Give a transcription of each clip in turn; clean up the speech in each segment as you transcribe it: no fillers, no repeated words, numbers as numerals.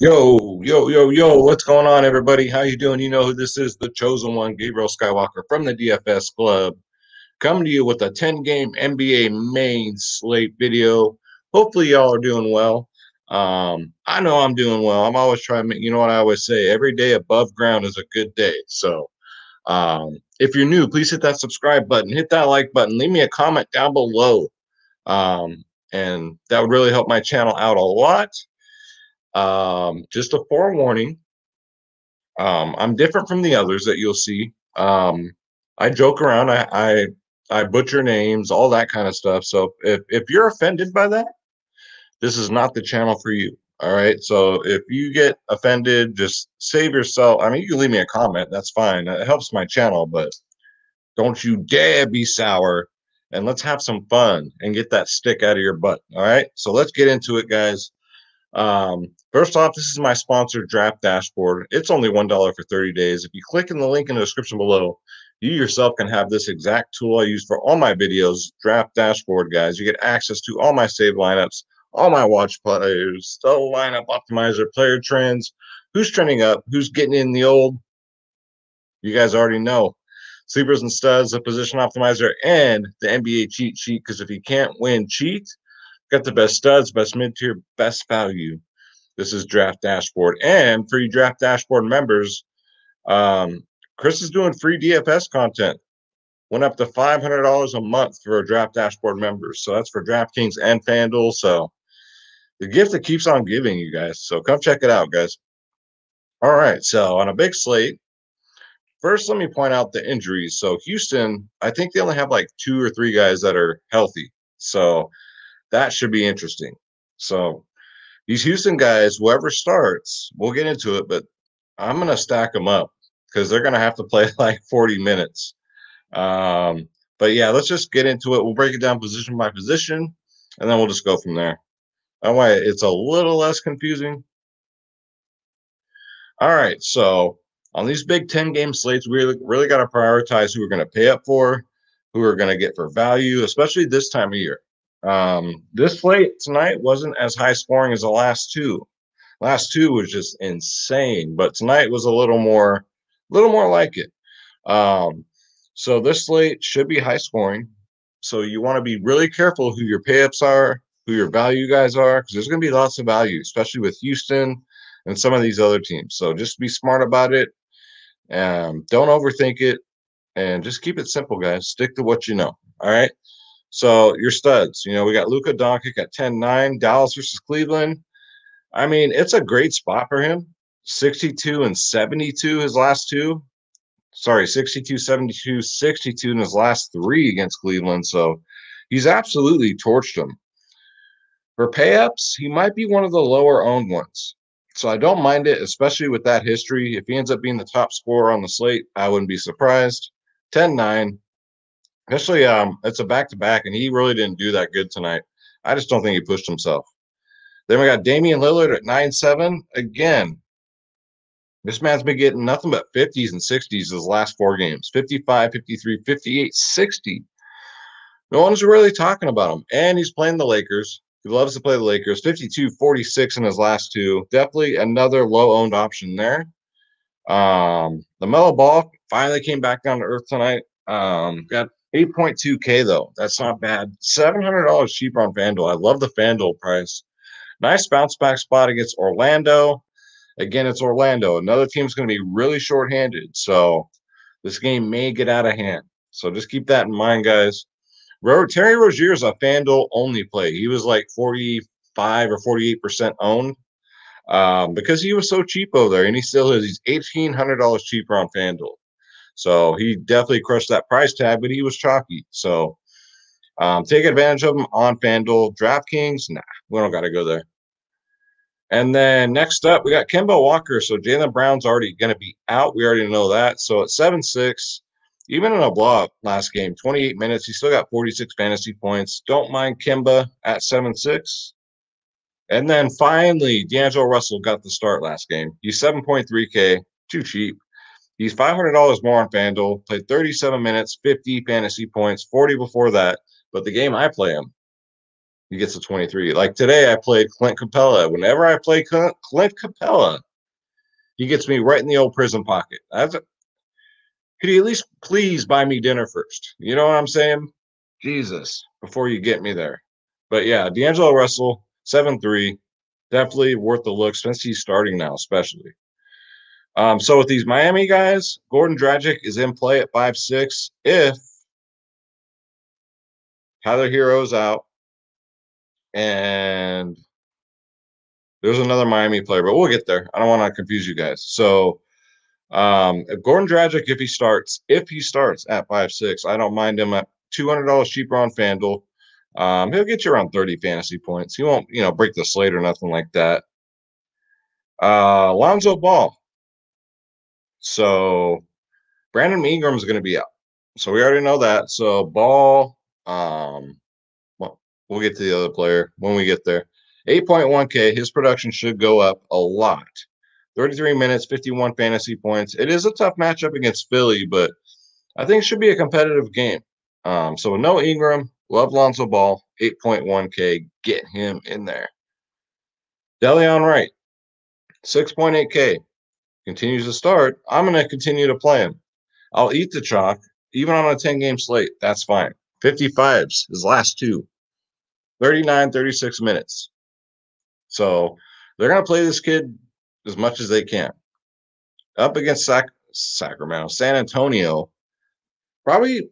Yo, what's going on, everybody? How you doing? You know who this is, the chosen one, Gabriel Skywalker from the DFS Club, coming to you with a 10-game NBA main slate video. Hopefully, y'all are doing well. I know I'm doing well. I'm always trying to make, you know what I always say, every day above ground is a good day. So, if you're new, please hit that subscribe button, hit that like button, leave me a comment down below. And that would really help my channel out a lot. Just a forewarning. I'm different from the others that you'll see. I joke around. I butcher names, all that kind of stuff. So if you're offended by that, this is not the channel for you. All right. So if you get offended, just save yourself. I mean, you can leave me a comment. That's fine. It helps my channel, but don't you dare be sour. And let's have some fun and get that stick out of your butt. All right. So let's get into it, guys. First off, this is my sponsored draft dashboard. It's only $1 for 30 days. If you click in the link in the description below, you yourself can have this exact tool I use for all my videos, draft dashboard, guys. You get access to all my save lineups, all my watch players, the lineup optimizer, player trends, who's trending up, who's getting in the old. You guys already know. Sleepers and studs, the position optimizer, and the NBA cheat sheet. Because if you can't win, cheat. Got the best studs, best mid tier, best value. This is Draft Dashboard. And for you Draft Dashboard members, Chris is doing free DFS content. Went up to $500 a month for Draft Dashboard members. So that's for Draftkings and Fanduel. So the gift that keeps on giving, you guys. So come check it out, guys. All right. So on a big slate, first, let me point out the injuries. So Houston, I think they only have like 2 or 3 guys that are healthy. So that should be interesting. So these Houston guys, whoever starts, we'll get into it, but I'm going to stack them up because they're going to have to play like 40 minutes. But yeah, let's just get into it. We'll break it down position by position, and then we'll just go from there. That way, it's a little less confusing. All right, so on these big 10-game slates, we really got to prioritize who we're going to pay up for, who we're going to get for value, especially this time of year. This slate tonight wasn't as high scoring as the last two. Last two was just insane, but tonight was a little more like it. Um, so this slate should be high scoring. So you want to be really careful who your payups are, who your value guys are, because there's going to be lots of value, especially with Houston and some of these other teams. So just be smart about it. Don't overthink it, and just keep it simple, guys. Stick to what you know. All right. So your studs, we got Luka Doncic at 10-9, Dallas versus Cleveland. I mean, it's a great spot for him. 62 and 72 his last two. Sorry, 62, 72, 62 in his last three against Cleveland. So he's absolutely torched them. For payups, he might be one of the lower owned ones. So I don't mind it, especially with that history. If he ends up being the top scorer on the slate, I wouldn't be surprised. 10-9. Especially it's a back-to-back, and he really didn't do that good tonight. I just don't think he pushed himself. Then we got Damian Lillard at 9-7. Again, this man's been getting nothing but 50s and 60s his last 4 games. 55, 53, 58, 60. No one's really talking about him. And he's playing the Lakers. He loves to play the Lakers. 52, 46 in his last two. Definitely another low-owned option there. The Mellow Ball finally came back down to earth tonight. Got 8.2K though. That's not bad. $700 cheaper on FanDuel. I love the FanDuel price. Nice bounce back spot against Orlando. Again, it's Orlando. Another team's going to be really shorthanded. So this game may get out of hand. So just keep that in mind, guys. Terry Rozier is a FanDuel only play. He was like 45 or 48% owned because he was so cheap over there. And he still is. He's $1,800 cheaper on FanDuel. So he definitely crushed that price tag, but he was chalky. So take advantage of him on FanDuel. Draftkings, nah, we don't got to go there. And then next up, we got Kemba Walker. So Jaylen Brown's already going to be out. We already know that. So at 7-6, even in a blowout last game, 28 minutes, he still got 46 fantasy points. Don't mind Kemba at 7-6. And then finally, D'Angelo Russell got the start last game. He's 7.3K, too cheap. He's $500 more on FanDuel, played 37 minutes, 50 fantasy points, 40 before that. But the game I play him, he gets a 23. Like today, I played Clint Capella. Whenever I play Clint Capella, he gets me right in the old prison pocket. Could you at least please buy me dinner first? You know what I'm saying? Jesus, before you get me there. But yeah, D'Angelo Russell, 7-3. Definitely worth the look since he's starting now, especially. So with these Miami guys, Gordon Dragic is in play at 5-6. If Tyler Hero's out and there's another Miami player, but we'll get there. I don't want to confuse you guys. So if Gordon Dragic, if he starts at 5-6, I don't mind him at $200 cheaper on FanDuel. He'll get you around 30 fantasy points. He won't, break the slate or nothing like that. Lonzo Ball. So Brandon Ingram is going to be out. So we already know that. So Ball, well, we'll get to the other player when we get there. 8.1K, his production should go up a lot. 33 minutes, 51 fantasy points. It is a tough matchup against Philly, but I think it should be a competitive game. So no Ingram, love Lonzo Ball, 8.1K, get him in there. Deleon Wright, 6.8K, continues to start. I'm going to continue to play him. I'll eat the chalk, even on a 10-game slate. That's fine. 55s, his last two. 39, 36 minutes. So they're going to play this kid as much as they can. Up against Sacramento, San Antonio, probably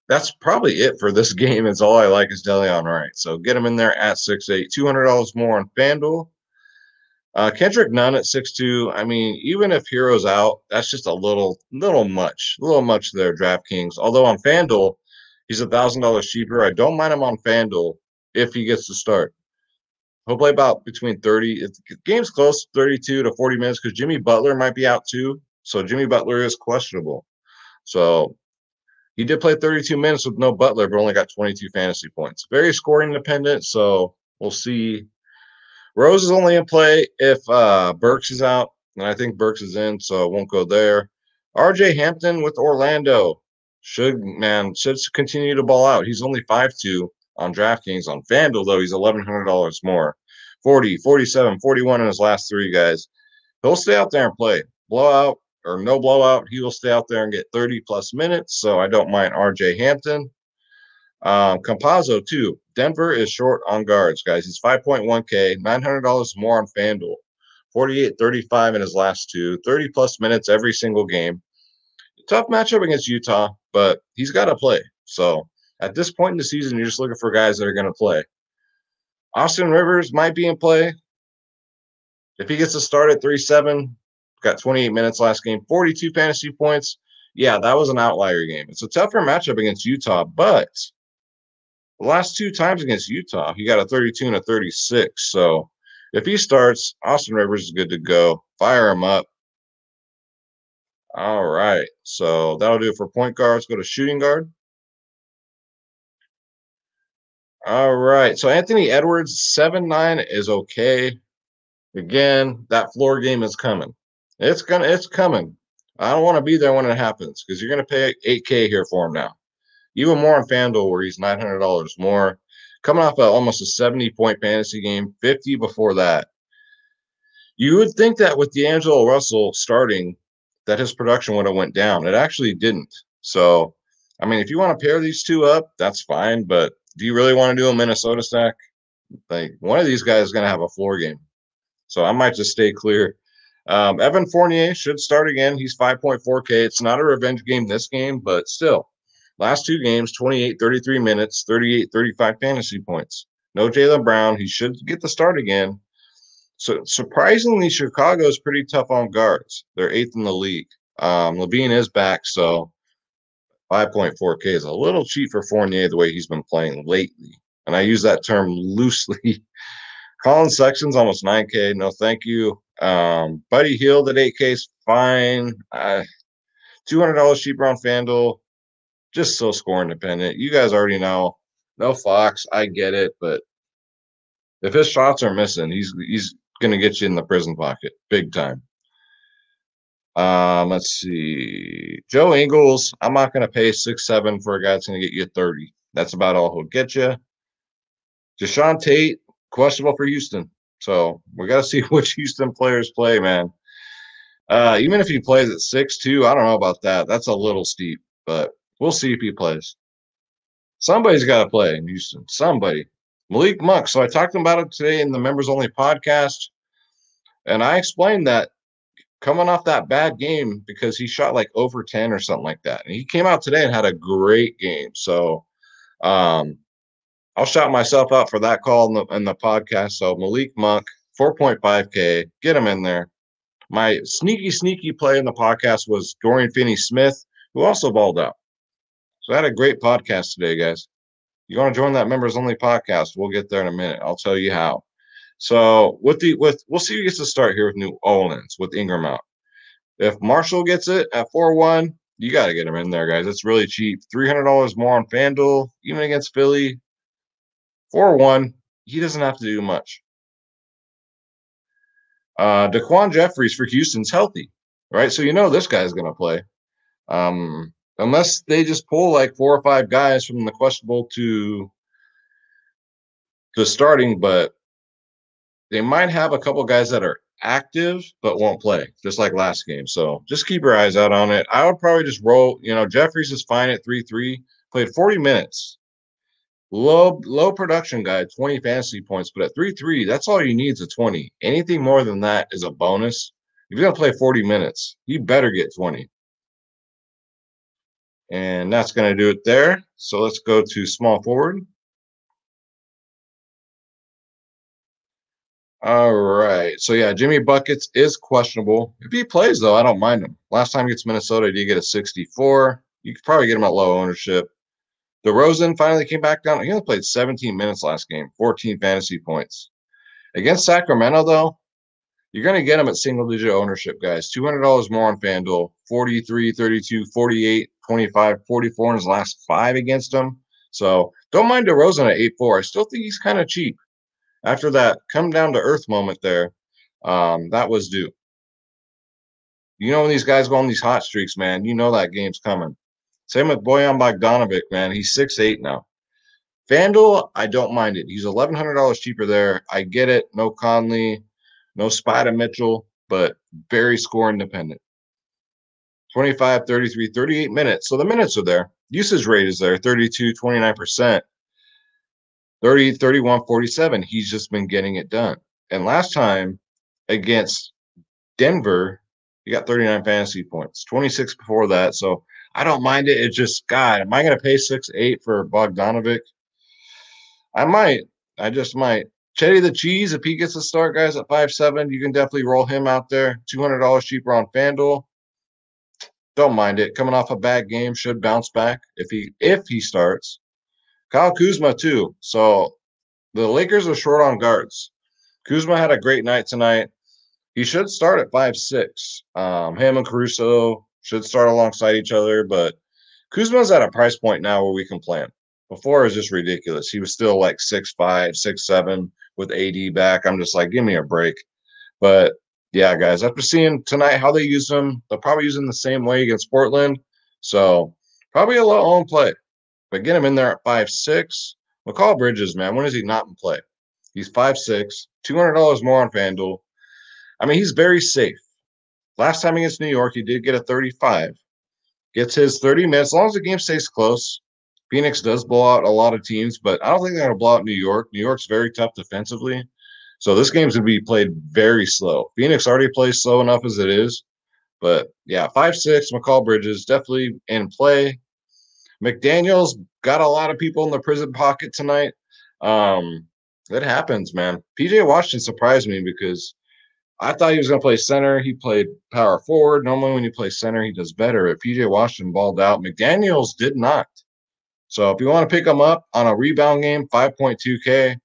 that's probably it for this game. It's all I like is Deleon Wright. So get him in there at 6'8", $200 more on FanDuel. Kendrick Nunn at 6'2". I mean, even if Hero's out, that's just a little much there, Draftkings. Although on FanDuel, he's $1,000 cheaper. I don't mind him on FanDuel if he gets to start. He'll play about between 30. If the game's close, 32 to 40 minutes because Jimmy Butler might be out too. So Jimmy Butler is questionable. So he did play 32 minutes with no Butler, but only got 22 fantasy points. Very scoring dependent. So we'll see. Rose is only in play if Burks is out, and I think Burks is in, so it won't go there. RJ Hampton with Orlando should continue to ball out. He's only 5'2" on DraftKings. On FanDuel, though, he's $1,100 more. 40, 47, 41 in his last three, guys. He'll stay out there and play. Blowout or no blowout, he will stay out there and get 30-plus minutes, so I don't mind RJ Hampton. Campazzo, too. Denver is short on guards, guys. He's 5.1K, $900 more on FanDuel. 48-35 in his last two, 30-plus minutes every single game. Tough matchup against Utah, but he's got to play. So at this point in the season, you're just looking for guys that are going to play. Austin Rivers might be in play. If he gets to start at 3-7, got 28 minutes last game, 42 fantasy points. Yeah, that was an outlier game. It's a tougher matchup against Utah, but the last two times against Utah, he got a 32 and a 36. So if he starts, Austin Rivers is good to go. Fire him up. All right. So that'll do it for point guards. Go to shooting guard. All right. So Anthony Edwards, 7-9 is okay. Again, that floor game is coming. It's coming. I don't want to be there when it happens because you're going to pay $8K here for him now. Even more on FanDuel where he's $900 more. Coming off almost a 70-point fantasy game, 50 before that. You would think that with D'Angelo Russell starting, that his production would have went down. It actually didn't. So, I mean, if you want to pair these two up, that's fine. But do you really want to do a Minnesota stack? Like, one of these guys is going to have a floor game. So I might just stay clear. Evan Fournier should start again. He's 5.4K. It's not a revenge game this game, but still. Last two games, 28, 33 minutes, 38, 35 fantasy points. No Jaylen Brown. He should get the start again. So surprisingly, Chicago is pretty tough on guards. They're 8th in the league. Levine is back, so 5.4K is a little cheap for Fournier the way he's been playing lately. And I use that term loosely. Colin Sexton's almost 9K. No, thank you. Buddy Hield at 8K is fine. $200 cheaper on FanDuel. Just so score independent. You guys already know. No Fox. I get it, but if his shots are missing, he's going to get you in the prison pocket big time. Let's see. Joe Ingles. I'm not going to pay 6-7 for a guy that's going to get you 30. That's about all he'll get you. Deshaun Tate, questionable for Houston. So we got to see which Houston players play, man. Even if he plays at 6'2", I don't know about that. That's a little steep, but we'll see if he plays. Somebody's got to play in Houston. Somebody. Malik Monk. So I talked about it today in the members only podcast, and I explained that coming off that bad game because he shot like over 10 or something like that. And he came out today and had a great game. So I'll shout myself out for that call in the podcast. So Malik Monk, 4.5K, get him in there. My sneaky play in the podcast was Dorian Finney-Smith, who also balled out. So I had a great podcast today, guys. You want to join that members only podcast? We'll get there in a minute. I'll tell you how. So we'll see who gets to start here with New Orleans with Ingram out. If Marshall gets it at 4-1, you got to get him in there, guys. It's really cheap. $300 more on FanDuel, even against Philly. 4-1, he doesn't have to do much. Daquan Jeffries for Houston's healthy, right? So you know this guy's going to play. Unless they just pull like 4 or 5 guys from the questionable to starting, but they might have a couple guys that are active but won't play, just like last game. So just keep your eyes out on it. I would probably just roll. Jeffries is fine at 3-3, played 40 minutes. Low production guy, 20 fantasy points, but at 3-3, that's all you need is a 20. Anything more than that is a bonus. If you're going to play 40 minutes, you better get 20. And that's going to do it there. So let's go to small forward. All right. So, yeah, Jimmy Buckets is questionable. If he plays, though, I don't mind him. Last time against Minnesota, he did get a 64. You could probably get him at low ownership. DeRozan finally came back down. He only played 17 minutes last game, 14 fantasy points. Against Sacramento, though, you're going to get him at single-digit ownership, guys. $200 more on FanDuel, 43, 32, 48, 25, 44 in his last 5 against him. So don't mind DeRozan at 8-4. I still think he's kind of cheap. After that come down to earth moment there, that was due. When these guys go on these hot streaks, man, you know that game's coming. Same with Bojan Bogdanovic, man. He's 6'8" now. FanDuel, I don't mind it. He's $1,100 cheaper there. I get it. No Conley, no Spider Mitchell, but very score independent. 25, 33, 38 minutes. So the minutes are there. Usage rate is there, 32, 29%. 30, 31, 47. He's just been getting it done. And last time against Denver, he got 39 fantasy points, 26 before that. So I don't mind it. It's just, God, am I going to pay 6-8 for Bogdanovic? I might. I just might. Chetty the Cheese, if he gets a start, guys, at 5'7", you can definitely roll him out there. $200 cheaper on FanDuel. Don't mind it. Coming off a bad game, should bounce back if he starts. Kyle Kuzma, too. So the Lakers are short on guards. Kuzma had a great night tonight. He should start at 5'6". Him and Caruso should start alongside each other, but Kuzma's at a price point now where we can play him. Before it was just ridiculous. He was still like 6'5", 6'7", with AD back. I'm just like, give me a break. But yeah, guys, after seeing tonight how they use him, they'll probably use him the same way against Portland. So probably a low-owned play. But get him in there at 5'6". McCall Bridges, man, when is he not in play? He's 5'6", $200 more on FanDuel. I mean, he's very safe. Last time against New York, he did get a 35. Gets his 30 minutes. As long as the game stays close, Phoenix does blow out a lot of teams, but I don't think they're going to blow out New York. New York's very tough defensively. So this game's going to be played very slow. Phoenix already plays slow enough as it is. But, yeah, 5'6", McCall Bridges, definitely in play. McDaniels got a lot of people in the prison pocket tonight. It happens, man. P.J. Washington surprised me because I thought he was going to play center. He played power forward. Normally when you play center, he does better. But P.J. Washington balled out. McDaniels did not. So if you want to pick him up on a rebound game, 5.2K,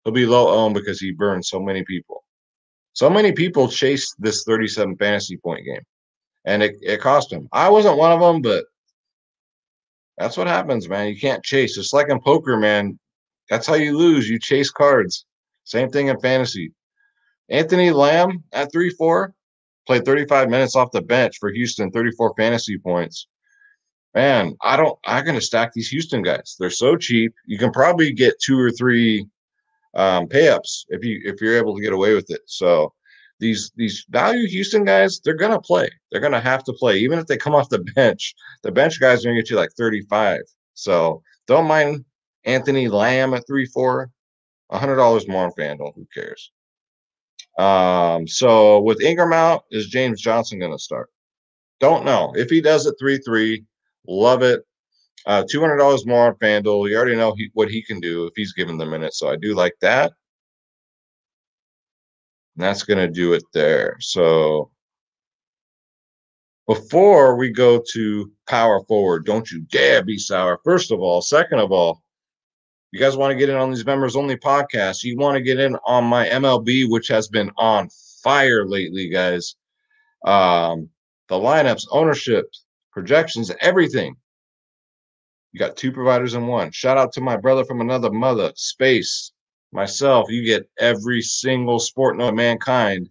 he'll be low-owned because he burned so many people. So many people chased this 37 fantasy point game, and it cost him. I wasn't one of them, but that's what happens, man. You can't chase. It's like in poker, man. That's how you lose. You chase cards. Same thing in fantasy. Anthony Lamb at 3-4 played 35 minutes off the bench for Houston, 34 fantasy points. Man, I'm going to stack these Houston guys. They're so cheap. You can probably get 2 or 3 pay-ups if you're able to get away with it. So these value Houston guys, they're gonna play. They're gonna have to play, even if they come off the bench. The bench guys are gonna get you like 35. So don't mind Anthony Lamb at 3-4, $100 more on FanDuel. Who cares? So with Ingram out, is James Johnson gonna start? Don't know. If he does it 3-3, love it. $200 more on FanDuel. You already know what he can do if he's given the minutes. So I do like that. And that's going to do it there. So before we go to power forward, don't you dare be sour. First of all, second of all, you guys want to get in on these members only podcasts. You want to get in on my MLB, which has been on fire lately, guys. The lineups, ownership, projections, everything. You got two providers in one. Shout out to my brother from another mother, Space, myself. You get every single sport known to mankind.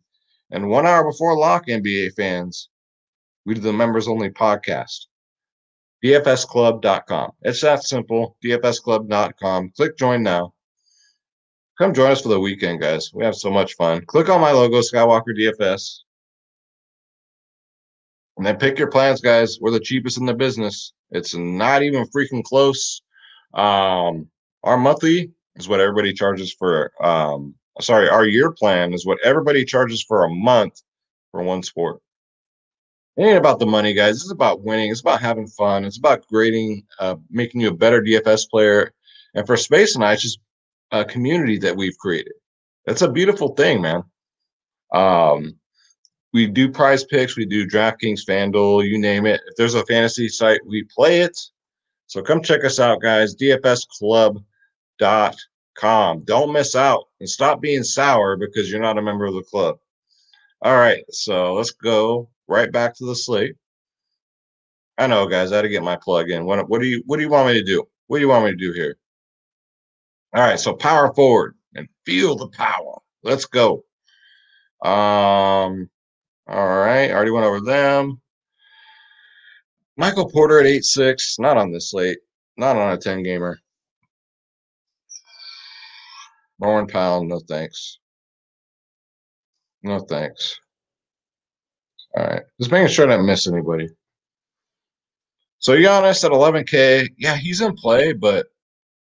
And 1 hour before lock, NBA fans, we do the members only podcast. DFSclub.com. It's that simple. DFSclub.com. Click join now. Come join us for the weekend, guys. We have so much fun. Click on my logo, Skywalker DFS. And then pick your plans, guys. We're the cheapest in the business. It's not even freaking close. Our monthly is what everybody charges for. Our year plan is what everybody charges for a month for one sport. It ain't about the money, guys. It's about winning. It's about having fun. It's about grading, making you a better DFS player. And for Space and I, it's just a community that we've created. That's a beautiful thing, man. We do prize picks. We do Draftkings, Fanduel, you name it. If there's a fantasy site, we play it. So come check us out, guys. DFSclub.com. Don't miss out and stop being sour because you're not a member of the club. All right, so let's go right back to the slate. I know, guys. I had to get my plug in. What do you want me to do? What do you want me to do here? All right, so power forward and feel the power. Let's go. All right, already went over them. Michael Porter at 8-6, not on this slate, not on a 10 gamer. Norman Powell, no thanks. No thanks. All right, just making sure I didn't miss anybody. So Giannis at 11K, yeah, he's in play, but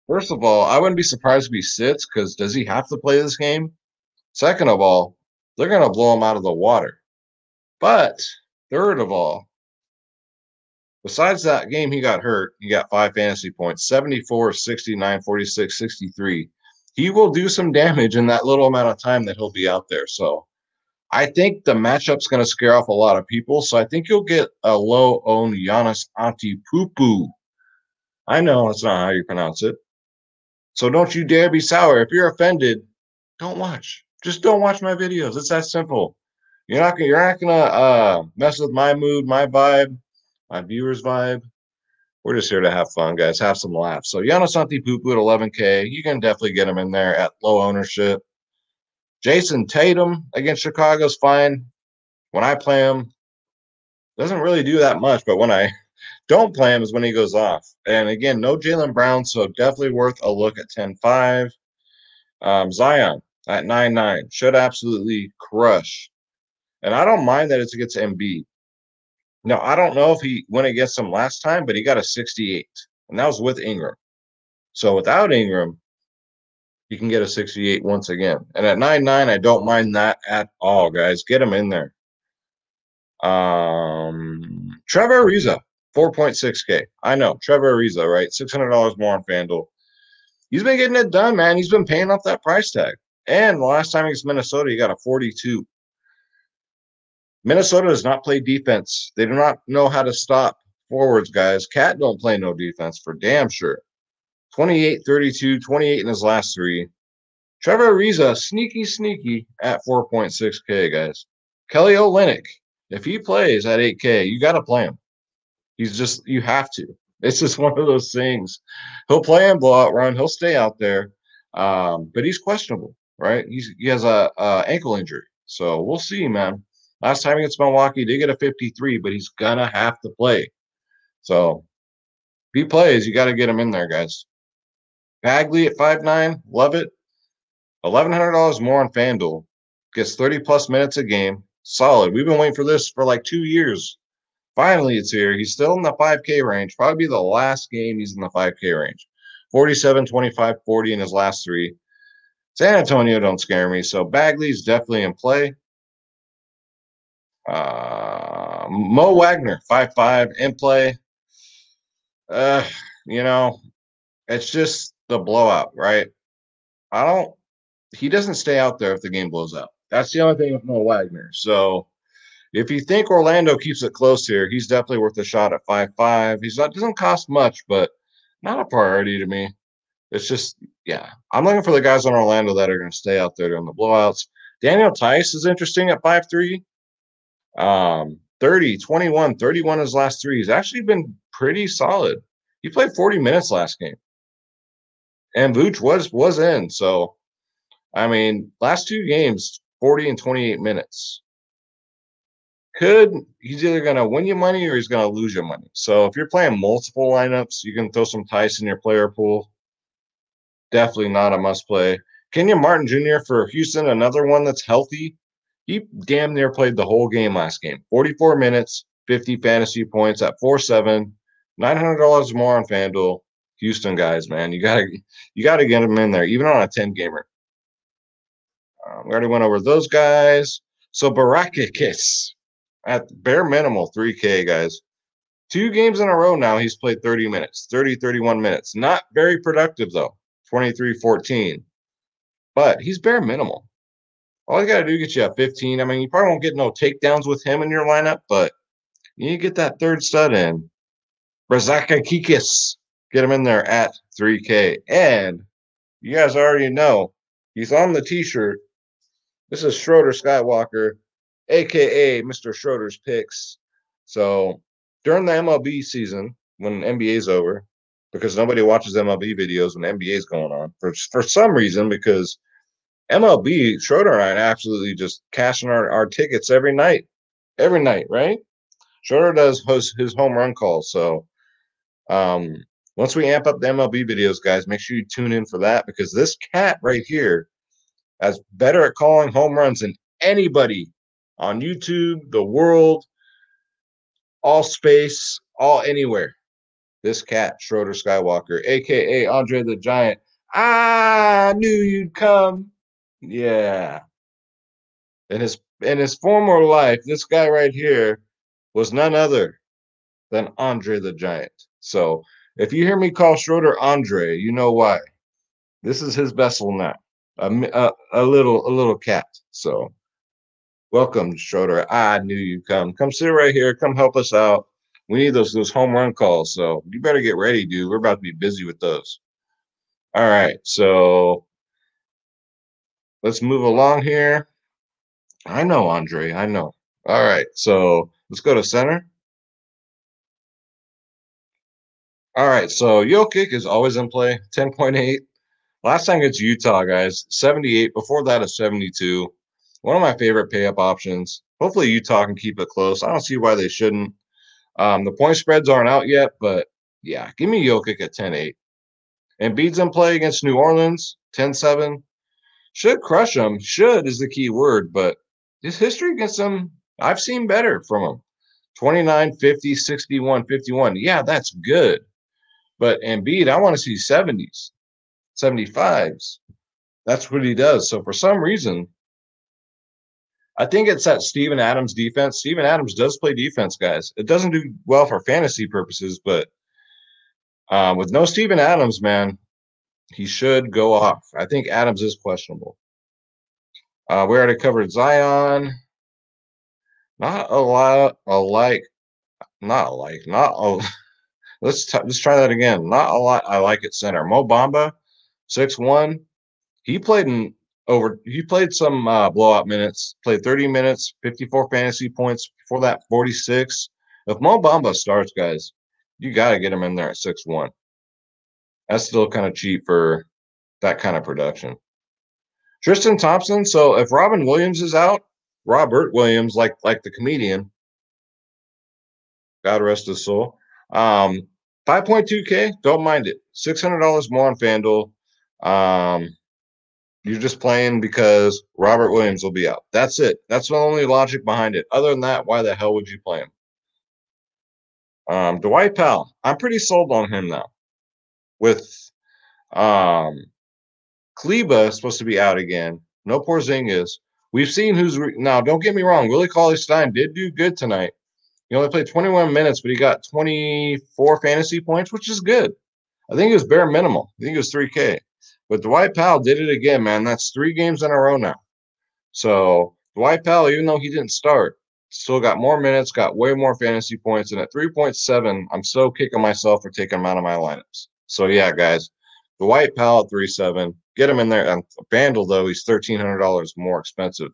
first of all, I wouldn't be surprised if he sits because does he have to play this game? Second of all, they're going to blow him out of the water. But third of all, besides that game he got hurt, he got 5 fantasy points, 74, 69, 46, 63. He will do some damage in that little amount of time that he'll be out there. So I think the matchup's going to scare off a lot of people. So I think you'll get a low-owned Giannis Antetokounmpo. I know that's not how you pronounce it. So don't you dare be sour. If you're offended, don't watch. Just don't watch my videos. It's that simple. You're not gonna mess with my mood, my vibe, my viewers' vibe. We're just here to have fun, guys. Have some laughs. So Giannis Antetokounmpo at 11K. You can definitely get him in there at low ownership. Jason Tatum against Chicago is fine. When I play him, doesn't really do that much, but when I don't play him is when he goes off. And again, no Jaylen Brown, so definitely worth a look at 10-5. Zion at 9-9 should absolutely crush. And I don't mind that it's against Embiid. Now, I don't know if he went against him last time, but he got a 68, and that was with Ingram. So without Ingram, he can get a 68 once again. And at 9-9, I don't mind that at all, guys. Get him in there. Trevor Ariza, 4.6K. I know, Trevor Ariza, right? $600 more on FanDuel. He's been getting it done, man. He's been paying off that price tag. And the last time against Minnesota, he got a 42. Minnesota does not play defense. They do not know how to stop forwards, guys. Cat don't play no defense for damn sure. 28, 32, 28 in his last 3. Trevor Ariza, sneaky at 4.6K, guys. Kelly Olynyk, if he plays at 8K, you got to play him. You have to. It's just one of those things. He'll play in blowout run. He'll stay out there. But he's questionable, right? He has a ankle injury. So we'll see, man. Last time against Milwaukee, he did get a 53, but he's going to have to play. So if he plays, you got to get him in there, guys. Bagley at 5'9", love it. $1,100 more on Fanduel. Gets 30+ minutes a game. Solid. We've been waiting for this for like 2 years. Finally, it's here. He's still in the 5K range. Probably be the last game he's in the 5K range. 47, 25, 40 in his last three. San Antonio don't scare me. So Bagley's definitely in play. Mo Wagner, 5'5", in play. Uh, you know, it's just the blowout, right? I don't. He doesn't stay out there if the game blows out. That's the only thing with Mo Wagner. So if you think Orlando keeps it close here, he's definitely worth a shot at 5'5". He's not doesn't cost much, but not a priority to me. It's just, yeah. I'm looking for the guys on Orlando that are going to stay out there during the blowouts. Daniel Tice is interesting at 5'3". 30, 21, 31 his last three. He's actually been pretty solid. He played 40 minutes last game. And Vooch was in. So, I mean, last two games, 40 and 28 minutes. He's either going to win you money or he's going to lose you money. So if you're playing multiple lineups, you can throw some Tice in your player pool. Definitely not a must play. Kenyon Martin Jr. for Houston, another one that's healthy. He damn near played the whole game last game. 44 minutes, 50 fantasy points at 4.7, $900 more on FanDuel. Houston guys, man, you gotta get them in there, even on a 10 gamer. We already went over those guys. So Barakakis at bare minimal 3K guys. 2 games in a row now he's played 30 minutes, 30, 31 minutes. Not very productive though. 23-14. But he's bare minimal. All you got to do is get you a 15. I mean, you probably won't get no takedowns with him in your lineup, but you need to get that third stud in. Brazaka Kikis. Get him in there at 3K. And you guys already know he's on the t-shirt. This is Schroeder Skywalker, a.k.a. Mr. Schroeder's Picks. So during the MLB season, when NBA's over, because nobody watches MLB videos when NBA's going on, for some reason, because MLB, Schroeder and I absolutely just cashing our tickets every night, right? Schroeder does host his home run calls. So once we amp up the MLB videos, guys, make sure you tune in for that because this cat right here is better at calling home runs than anybody on YouTube, the world, all space, all anywhere. This cat, Schroeder Skywalker, a.k.a. Andre the Giant. I knew you'd come. Yeah. In his former life, this guy right here was none other than Andre the Giant. So if you hear me call Schroeder Andre, you know why. This is his vessel now. A little cat. So welcome, Schroeder. I knew you'd come. Come sit right here. Come help us out. We need those home run calls. So you better get ready, dude. We're about to be busy with those. All right. So let's move along here. I know, Andre. I know. All right. So let's go to center. All right. So Jokic is always in play. 10.8. Last time it's Utah, guys. 78. Before that is 72. One of my favorite pay up options. Hopefully Utah can keep it close. I don't see why they shouldn't. The point spreads aren't out yet, but yeah, give me Jokic at 10-8. Embiid's in play against New Orleans, 10-7. Should crush them. Should is the key word, but his history against them, I've seen better from him. 29, 50, 61, 51. Yeah, that's good. But Embiid, I want to see 70s, 75s. That's what he does. So for some reason, I think it's that Steven Adams defense. Steven Adams does play defense, guys. It doesn't do well for fantasy purposes, but with no Steven Adams, man, he should go off. I think Adams is questionable. We already covered Zion. Not a lot alike. Not alike. Not a, let's try that again. Not a lot I like at center. Mo Bamba, 6'1". He played some blowout minutes, played 30 minutes, 54 fantasy points. Before that, 46. If Mo Bamba starts, guys, you got to get him in there at 6'1". That's still kind of cheap for that kind of production. Tristan Thompson. So if Robin Williams is out, Robert Williams, like the comedian, God rest his soul. 5.2K, don't mind it. $600 more on FanDuel. You're just playing because Robert Williams will be out. That's it. That's the only logic behind it. Other than that, why the hell would you play him? Dwight Powell, I'm pretty sold on him now. With um, Kleba supposed to be out again. No Porzingis. We've seen who's now. Don't get me wrong. Willie Cauley-Stein did do good tonight. He only played 21 minutes, but he got 24 fantasy points, which is good. I think it was bare minimal. I think it was 3K. But Dwight Powell did it again, man. That's 3 games in a row now. So Dwight Powell, even though he didn't start, still got more minutes, got way more fantasy points. And at 3.7, I'm so kicking myself for taking him out of my lineups. So yeah, guys, Dwight Powell at 3.7. Get him in there. And Fanduel, though, he's $1,300 more expensive.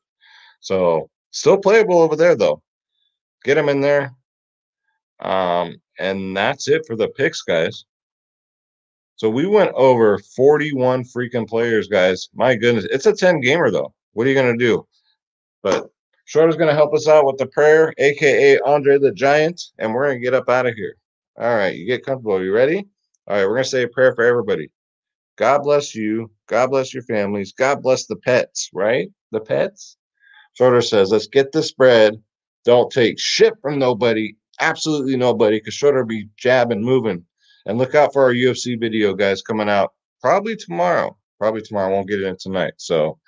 So still playable over there, though. Get him in there. And that's it for the picks, guys. So we went over 41 freaking players, guys. My goodness. It's a 10 gamer, though. What are you going to do? But Shorter's going to help us out with the prayer, a.k.a. Andre the Giant, and we're going to get up out of here. All right. You get comfortable. Are you ready? All right. We're going to say a prayer for everybody. God bless you. God bless your families. God bless the pets, right? The pets? Shorter says, let's get this bread. Don't take shit from nobody. Absolutely nobody, because Shorter be jabbing, moving. And look out for our UFC video, guys, coming out probably tomorrow. Probably tomorrow. I won't get it in tonight. So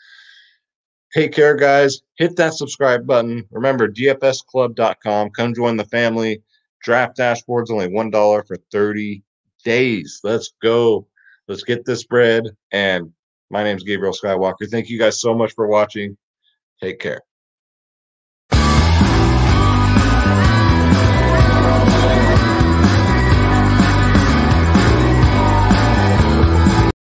take care, guys. Hit that subscribe button. Remember, dfsclub.com. Come join the family. Draft dashboard's only $1 for 30 days. Let's go. Let's get this bread. And my name's Gabriel Skywalker. Thank you guys so much for watching. Take care.